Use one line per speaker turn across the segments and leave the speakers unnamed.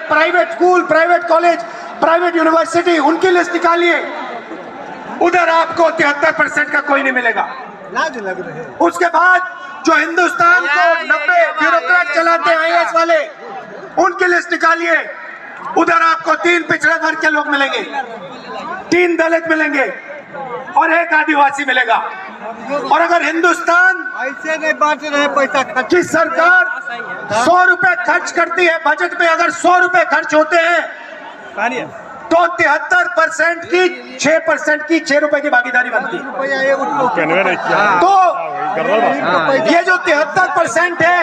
Private school, private college, private university, उनकी list निकालिए। उधर आपको 73% का कोई नहीं मिलेगा। उसके बाद जो हिंदुस्तान को 90 ब्यूरोक्रेट चलाते हैं IAS वाले, उनकी लिस्ट निकालिए। उधर आपको 3 पिछड़े वर्ग के लोग मिलेंगे, 3 दलित मिलेंगे और 1 आदिवासी मिलेगा। और अगर हिंदुस्तान
ऐसे नहीं बांट रहे पैसा
की सरकार 100 रुपए खर्च करती है बजट में, अगर 100 रुपए खर्च होते हैं तो 73% की 6% की 6 रुपए की भागीदारी बनती है। तो ये जो 73% है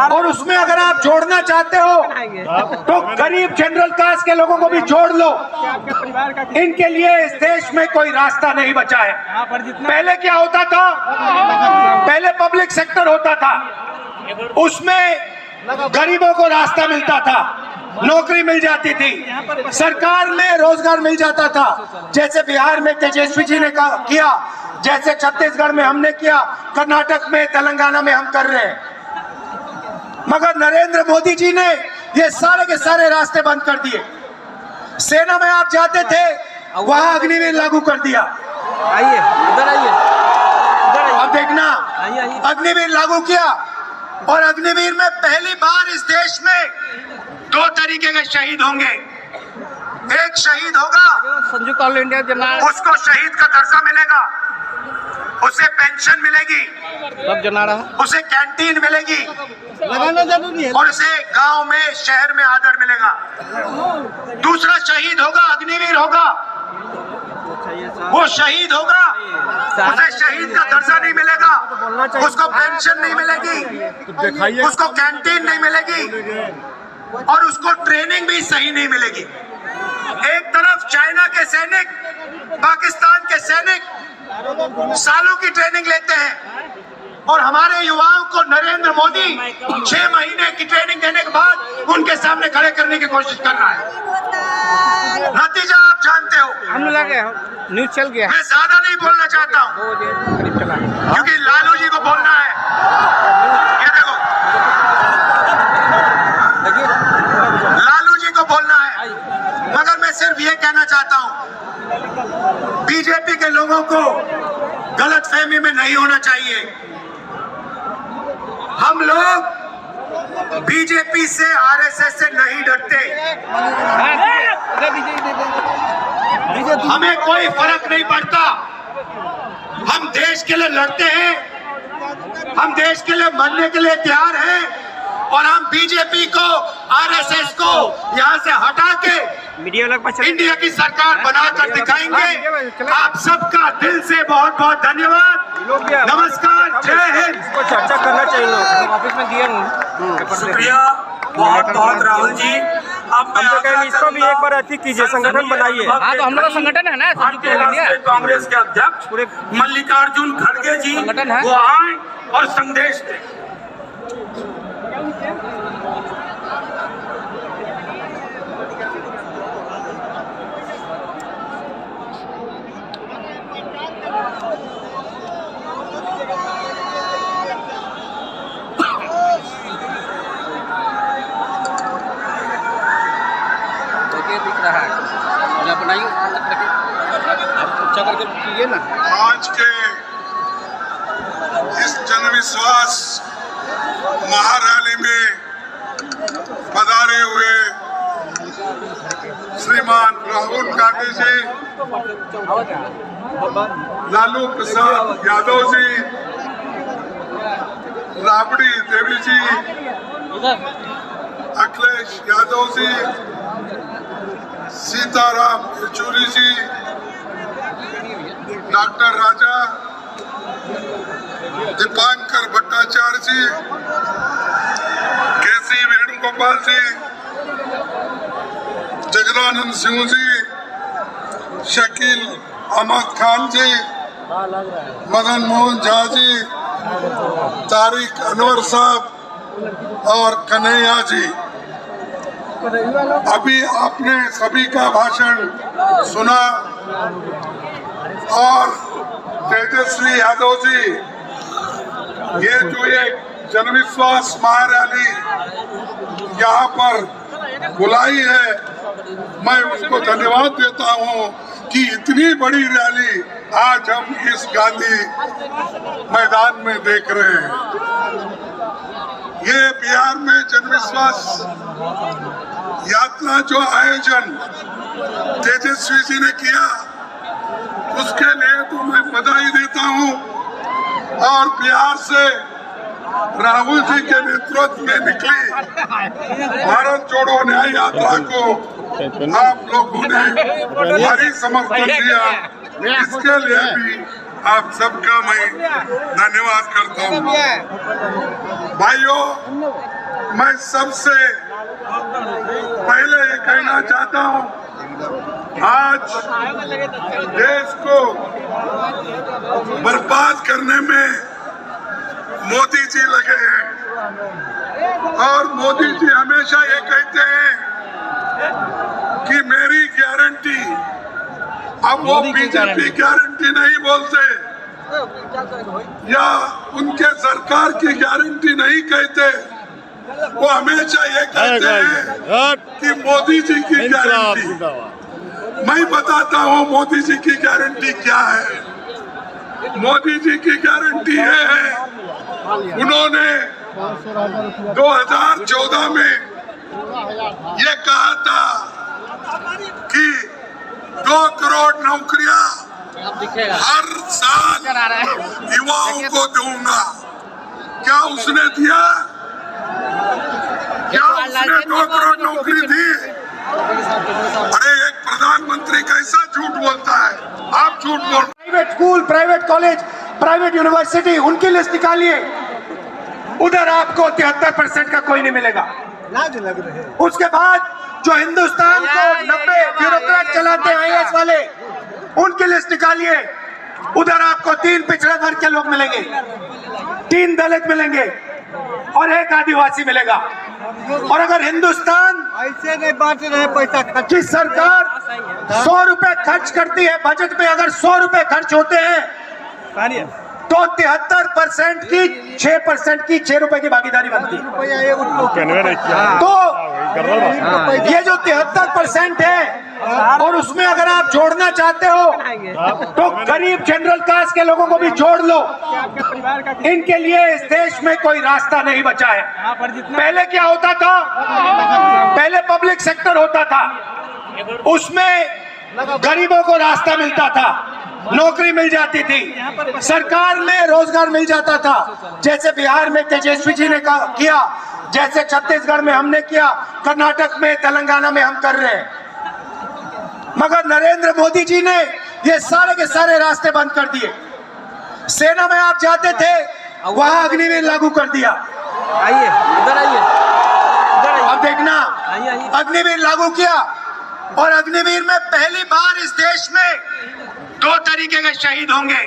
और उसमें अगर आप जोड़ना चाहते हो तो गरीब जनरल कास्ट के लोगों को भी जोड़ लो। इनके लिए इस देश में कोई रास्ता नहीं बचा है। पहले क्या होता था? पहले पब्लिक सेक्टर होता था, उसमें गरीबों को रास्ता मिलता था, नौकरी मिल जाती थी, सरकार में रोजगार मिल जाता था, जैसे बिहार में तेजस्वी जी ने किया, जैसे छत्तीसगढ़ में हमने किया, कर्नाटक में, तेलंगाना में हम कर रहे हैं। मगर नरेंद्र मोदी जी ने ये सारे के सारे रास्ते बंद कर दिए। सेना में आप जाते थे, वहां अग्निवीर लागू कर दिया।
आइए इधर आइए,
अब देखना, अग्निवीर लागू किया और अग्निवीर में पहली बार इस देश में 2 तरीके के शहीद होंगे। एक शहीद होगा,
संयुक्त ऑल इंडिया जनार,
उसको शहीद का दर्जा मिलेगा, उसे पेंशन मिलेगी,
सब जना रहा,
उसे कैंटीन मिलेगी
लगाना जरूरी है,
और उसे गांव में, शहर में आदर मिलेगा। दूसरा शहीद होगा, अग्निवीर होगा, वो शहीद होगा, उसे शहीद का दर्जा नहीं मिलेगा, उसको पेंशन नहीं मिलेगी, उसको कैंटीन नहीं मिलेगी और उसको ट्रेनिंग भी सही नहीं मिलेगी। एक तरफ चाइना के सैनिक, पाकिस्तान के सैनिक सालों की ट्रेनिंग लेते हैं और हमारे युवाओं को नरेंद्र मोदी 6 महीने की ट्रेनिंग देने के बाद उनके सामने खड़े करने की कोशिश कर रहा है। नतीजा आप जानते हो।
हम लगे न्यूज चल गया।
मैं ज्यादा नहीं बोलना चाहता हूँ क्योंकि लालू जी को बोलना है। ये देखो, लालू जी को बोलना है, मगर मैं सिर्फ ये कहना चाहता हूँ, बीजेपी के लोगों को गलतफहमी में नहीं होना चाहिए। हम लोग बीजेपी से, RSS से नहीं डरते। हमें कोई फर्क नहीं पड़ता। हम देश के लिए लड़ते हैं, हम देश के लिए मरने के लिए तैयार हैं और हम बीजेपी को, RSS को यहाँ से हटा के इंडिया की सरकार बनाकर दिखाएंगे। आप सबका दिल से बहुत बहुत धन्यवाद। नमस्कार, जय हिंद।
चर्चा करना चाहिए, ऑफिस में दिया।
शुक्रिया बहुत बहुत राहुल जी। अब मैं
इसको भी एक बार अति कीजिए, संगठन बनाइए। हाँ, तो हम लोग का संगठन है ना,
भारतीय राष्ट्रीय कांग्रेस के अध्यक्ष मल्लिकार्जुन खड़गे जी वो आए और संदेश दें।
दिख रहा है, बनाइए, आप अच्छा करके कीजिए ना।
आज के इस जनविश्वास महारैली में पधारे हुए श्रीमान राहुल गांधी जी, लालू प्रसाद यादव जी, राबड़ी देवी जी, अखिलेश यादव जी, सीताराम येचुरी जी, डॉक्टर राजा, दीपांकर भट्टाचार्य जी, केसी वेणुगोपाल जी, जगदानंद सिंह जी, शकील अहमद खान जी, मदन मोहन झा जी, तारिक अनवर साहब और कन्हैया जी। अभी आपने सभी का भाषण सुना और तेजस्वी यादव जी, ये जो एक जनविश्वास महारैली यहाँ पर बुलाई है, मैं उनको धन्यवाद देता हूं कि इतनी बड़ी रैली आज हम इस गांधी मैदान में देख रहे हैं। ये बिहार में जनविश्वास यात्रा जो आयोजन तेजस्वी जी ने किया, उसके लिए तो मैं बधाई देता हूं। और बिहार से राहुल जी के नेतृत्व में निकली भारत जोड़ो न्याय यात्रा को आप लोगों ने भारी समर्थन दिया, इसके लिए भी आप सबका मैं धन्यवाद करता हूँ। भाइयों, मैं सबसे पहले ये कहना चाहता हूँ, आज देश को बर्बाद करने में मोदी जी लगे हैं और मोदी जी हमेशा ये कहते हैं कि मेरी गारंटी। अब वो बीजेपी गारंटी नहीं बोलते या उनके सरकार की गारंटी नहीं कहते, वो हमेशा ये कहते हैं कि मोदी जी की गारंटी। मैं बताता हूँ मोदी जी की गारंटी क्या है। मोदी जी की गारंटी ये है, उन्होंने 2014 में ये कहा था कि 2 करोड़ नौकरियां हर साल युवाओं को दूंगा। क्या उसने दिया? क्या उसने 2 करोड़ नौकरी दी? अरे एक प्रधानमंत्री कैसा झूठ बोलता है? आप झूठ बोल।
Private school, private college, private university, उनकी लिस्ट निकालिए, उधर आपको 73% का कोई नहीं मिलेगा। उसके बाद जो हिंदुस्तान को 90 ब्यूरोक्रेट चलाते हैं IAS वाले, उनकी लिस्ट निकालिए, उधर आपको 3 पिछड़े वर्ग के लोग मिलेंगे, 3 दलित मिलेंगे और 1 आदिवासी मिलेगा। और अगर हिंदुस्तान
ऐसे नहीं बांट रहे पैसा
की सरकार 100 रुपए खर्च करती है, बजट में अगर 100 रुपए खर्च होते हैं तो 73% की 6% की 6 रुपए की भागीदारी बनती है। तो ये जो 73% है और उसमें अगर आप जोड़ना चाहते हो तो गरीब जनरल कास्ट के लोगों को भी जोड़ लो। इनके लिए इस देश में कोई रास्ता नहीं बचा है। पहले क्या होता था? पहले पब्लिक सेक्टर होता था, उसमें गरीबों को रास्ता मिलता था, नौकरी मिल जाती थी, सरकार में रोजगार मिल जाता था, जैसे बिहार में तेजस्वी जी ने किया, जैसे छत्तीसगढ़ में हमने किया, कर्नाटक में, तेलंगाना में हम कर रहे हैं। मगर नरेंद्र मोदी जी ने ये सारे के सारे रास्ते बंद कर दिए। सेना में आप जाते थे, वहां अग्निवीर लागू कर दिया।
आइए इधर आइए,
अब देखना, अग्निवीर लागू किया और अग्निवीर में पहली बार इस देश में 2 तरीके के शहीद होंगे।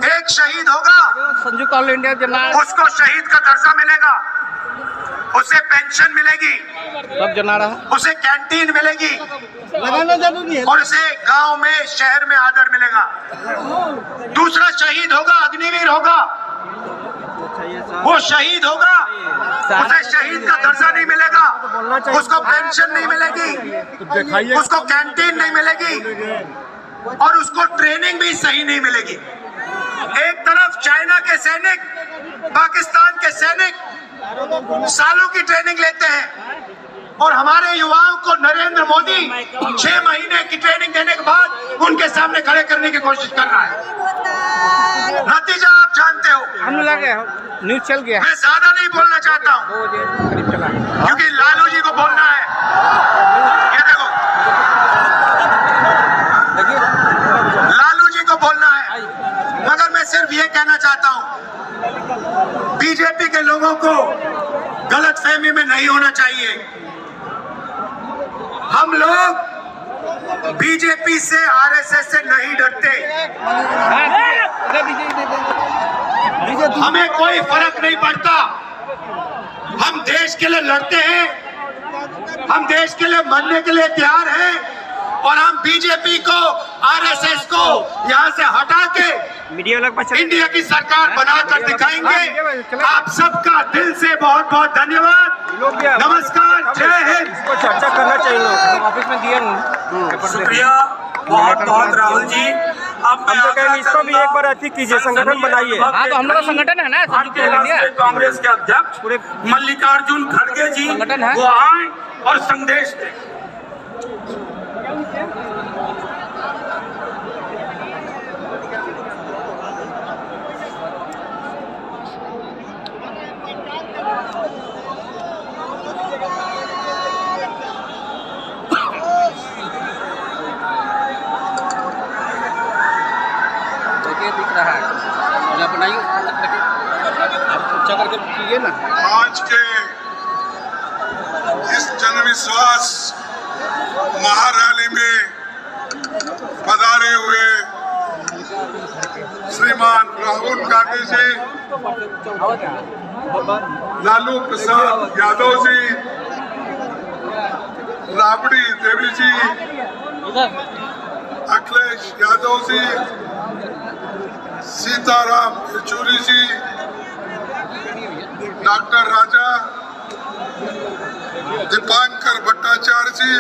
एक शहीद होगा,
संयुक्त ऑल इंडिया जना
उसको शहीद का दर्जा मिलेगा, उसे पेंशन मिलेगी,
सब जना रहा,
उसे कैंटीन मिलेगी
लगाना जरूरी है।
और उसे गांव में, शहर में आदर मिलेगा। दूसरा शहीद होगा, अग्निवीर होगा, वो शहीद होगा, उसे शहीद का दर्जा नहीं मिलेगा, उसको पेंशन नहीं मिलेगी, उसको कैंटीन नहीं मिलेगी और उसको ट्रेनिंग भी सही नहीं मिलेगी। एक तरफ चाइना के सैनिक, पाकिस्तान के सैनिक सालों की ट्रेनिंग लेते हैं और हमारे युवाओं को नरेंद्र मोदी 6 महीने की ट्रेनिंग देने के बाद उनके सामने खड़े करने की कोशिश कर रहा है। नतीजा आप जानते हो।
हम लगे न्यूज चल गया,
मैं ज्यादा नहीं बोलना चाहता हूँ
करीब चला,
क्योंकि लालू जी को बोलना है। ये देखो, लालू जी को बोलना है, मगर मैं सिर्फ ये कहना चाहता हूँ, बीजेपी के लोगों को गलतफहमी में नहीं होना चाहिए। हम लोग बीजेपी से, RSS से नहीं डरते। हमें कोई फर्क नहीं पड़ता। हम देश के लिए लड़ते हैं, हम देश के लिए मरने के लिए तैयार हैं और हम बीजेपी को, RSS को यहाँ से हटा के इंडिया की सरकार बनाकर दिखाएंगे। आप सबका दिल से बहुत बहुत धन्यवाद। नमस्कार, जय हिंद।
इसको चर्चा करना चाहिए लोग ऑफिस में दिए
शुक्रिया बहुत बहुत राहुल जी। अब मैं आग्रह
इसको भी एक बार अति कीजिए, संगठन बनाइए।
हाँ तो हम लोग का संगठन है ना,
भारतीय राष्ट्रीय कांग्रेस के अध्यक्ष मल्लिकार्जुन खड़गे जी
संगठन है।
वो आए और संदेश दें।
देखिए दिख रहा है, और बनाइए आप अच्छा करके कीजिए ना।
आज के इस जनविश्वास महारैली में पधारे हुए श्रीमान राहुल गांधी जी, लालू प्रसाद यादव जी, राबड़ी देवी जी, अखिलेश यादव जी, सीताराम येचुरी जी, डॉक्टर राजा, दीपांकर भट्टाचार्य जी,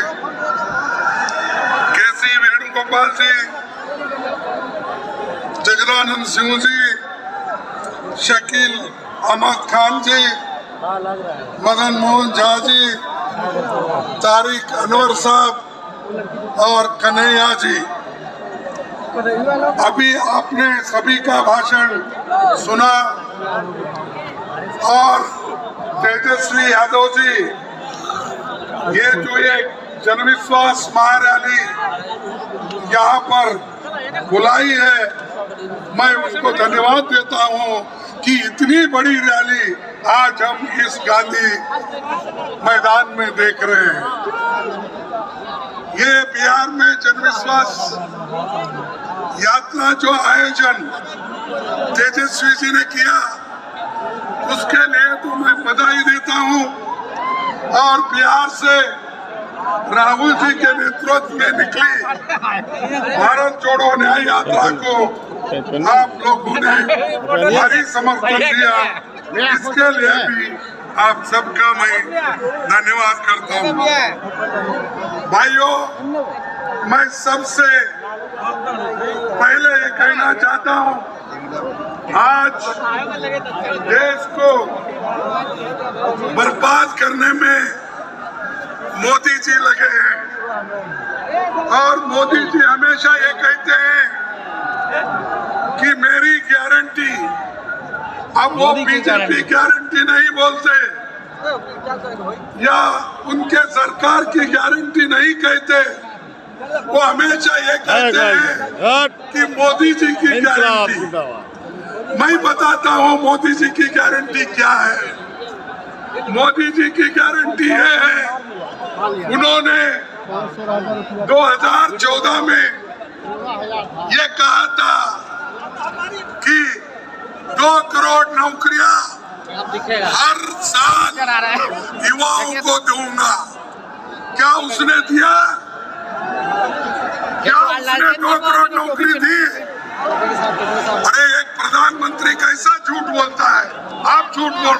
केसी वेणुगोपाल जी, जगदानंद सिंह जी, शकील अहमद खान जी, मदन मोहन झा जी, तारिक अनवर साहब और कन्हैया जी। अभी आपने सभी का भाषण सुना और तेजस्वी यादव जी, ये जो एक जनविश्वास महारैली यहाँ पर बुलाई है, मैं उनको धन्यवाद देता हूँ कि इतनी बड़ी रैली आज हम इस गांधी मैदान में देख रहे हैं। ये बिहार में जनविश्वास यात्रा जो आयोजन तेजस्वी जी ने किया, उसके लिए तो मैं बधाई देता हूँ। और बिहार से राहुल जी के नेतृत्व में निकली भारत जोड़ो न्याय यात्रा को आप लोगों ने भारी समर्थन दिया, इसके लिए भी आप सबका मैं धन्यवाद करता हूँ। भाइयों, मैं सबसे पहले ये कहना चाहता हूँ, आज देश को बर्बाद करने में मोदी जी लगे हैं और मोदी जी हमेशा ये कहते हैं कि मेरी गारंटी। अब वो बीजेपी गारंटी नहीं बोलते या उनके सरकार की गारंटी नहीं कहते, वो हमेशा ये कहते हैं कि मोदी जी की गारंटी। मैं बताता हूँ मोदी जी की गारंटी क्या है। मोदी जी की गारंटी ये है, उन्होंने 2014 में ये कहा था कि 2 करोड़ नौकरियां हर साल युवाओं को दूंगा। क्या उसने दिया? क्या उसने 2 करोड़ नौकरी दी? अरे एक प्रधानमंत्री कैसा झूठ बोलता है? आप झूठ बोल